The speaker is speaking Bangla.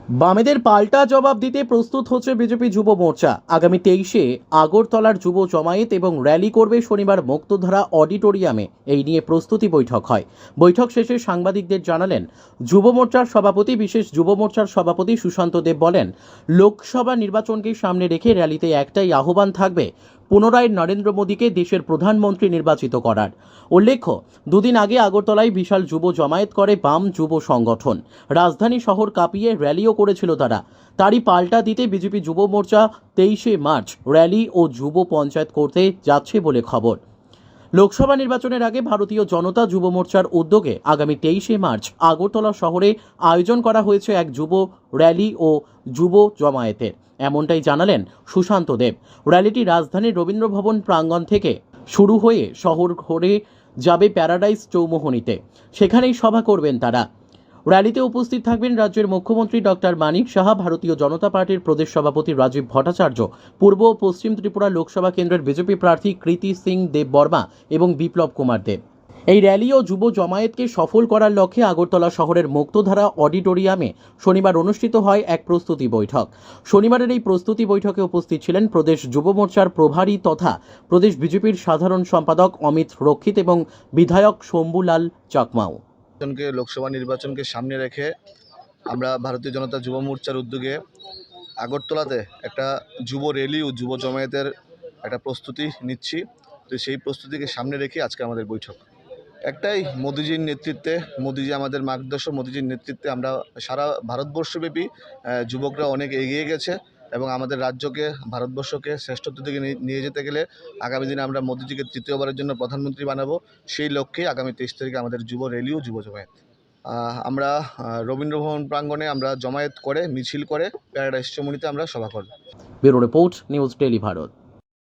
বামেদের পাল্টা জবাব দিতে প্রস্তুত হচ্ছে বিজেপি যুব মোর্চা। আগামী 23-এ আগরতলার যুব জমায়েত এবং র্যালি করবে শনিবার মুক্তধারা অডিটোরিয়ামে। এই নিয়ে প্রস্তুতি বৈঠক হয়। বৈঠক শেষে সাংবাদিকদের জানালেন যুব মোর্চার সভাপতি। বিশেষ যুব মোর্চার সভাপতি সুশান্ত দেব বলেন, লোকসভা নির্বাচনকে সামনে রেখে র্যালিতে একটাই আহ্বান থাকবে, পুনরায় নরেন্দ্র মোদীকে দেশের প্রধানমন্ত্রী নির্বাচিত করার। উল্লেখ্য, দুদিন আগে আগরতলায় বিশাল যুব জমায়েত করে বাম যুব সংগঠন। রাজধানী শহর কাঁপিয়ে র্যালিও করেছিল তারা। তারই পাল্টা দিতে বিজেপি যুব মোর্চা 23-এ মার্চ র্যালি ও যুব পঞ্চায়েত করতে যাচ্ছে বলে খবর। লোকসভা নির্বাচনের আগে ভারতীয় জনতা যুব মোর্চার উদ্যোগে আগামী 23-এ মার্চ আগরতলা শহরে আয়োজন করা হয়েছে এক যুব র্যালি ও যুব জমায়েতের। এমনটাই জানালেন সুশান্ত দেব। র্যালিটি রাজধানীর রবীন্দ্র ভবন প্রাঙ্গণ থেকে শুরু হয়ে শহর ঘুরে যাবে প্যারাডাইস চৌমুহনীতে। সেখানেই সভা করবেন তারা। র্যালিতে উপস্থিত থাকবেন রাজ্যের মুখ্যমন্ত্রী ডক্টর মানিক সাহা, ভারতীয় জনতা পার্টির প্রদেশ সভাপতি রাজীব ভট্টাচার্য, পূর্ব ও পশ্চিম ত্রিপুরা লোকসভা কেন্দ্রের বিজেপি প্রার্থী কৃতি সিং দেব বর্মা এবং বিপ্লব কুমার দেব। এই র্যালি ও যুব জমায়েতকে সফল করার লক্ষ্যে আগরতলা শহরের মুক্তধারা অডিটোরিয়ামে শনিবার অনুষ্ঠিত হয় এক প্রস্তুতি বৈঠক। শনিবারের এই প্রস্তুতি বৈঠকে উপস্থিত ছিলেন প্রদেশ যুব মোর্চার প্রভারী তথা প্রদেশ বিজেপির সাধারণ সম্পাদক অমিত রক্ষিত এবং বিধায়ক শম্ভুলাল চাকমাও। লোকসভা নির্বাচনকে সামনে রেখে আমরা ভারতীয় জনতা যুব মোর্চার উদ্যোগে আগরতলাতে একটা যুব র্যালি ও যুব জমায়েতের একটা প্রস্তুতি নিচ্ছি। তো সেই প্রস্তুতিকে সামনে রেখে আজকে আমাদের বৈঠক একটাই, মোদিজির নেতৃত্বে, মোদিজি আমাদের মার্গদর্শক, মোদিজির নেতৃত্বে আমরা সারা ভারতবর্ষব্যাপী যুবকরা অনেক এগিয়ে গেছে এবং আমাদের রাজ্যকে, ভারতবর্ষকে শ্রেষ্ঠত্ব দিকে নিয়ে যেতে গেলে আগামী দিনে আমরা মোদিজিকে তৃতীয়বারের জন্য প্রধানমন্ত্রী বানাবো। সেই লক্ষ্যে আগামী 23 তারিখে আমাদের যুব র্যালি ও যুব জমায়েত। আমরা রবীন্দ্র ভবন প্রাঙ্গণে আমরা জমায়েত করে, মিছিল করে প্যারাডাইস চৌমুহনীতে আমরা সভা করব। Bureau report, news daily Bharat.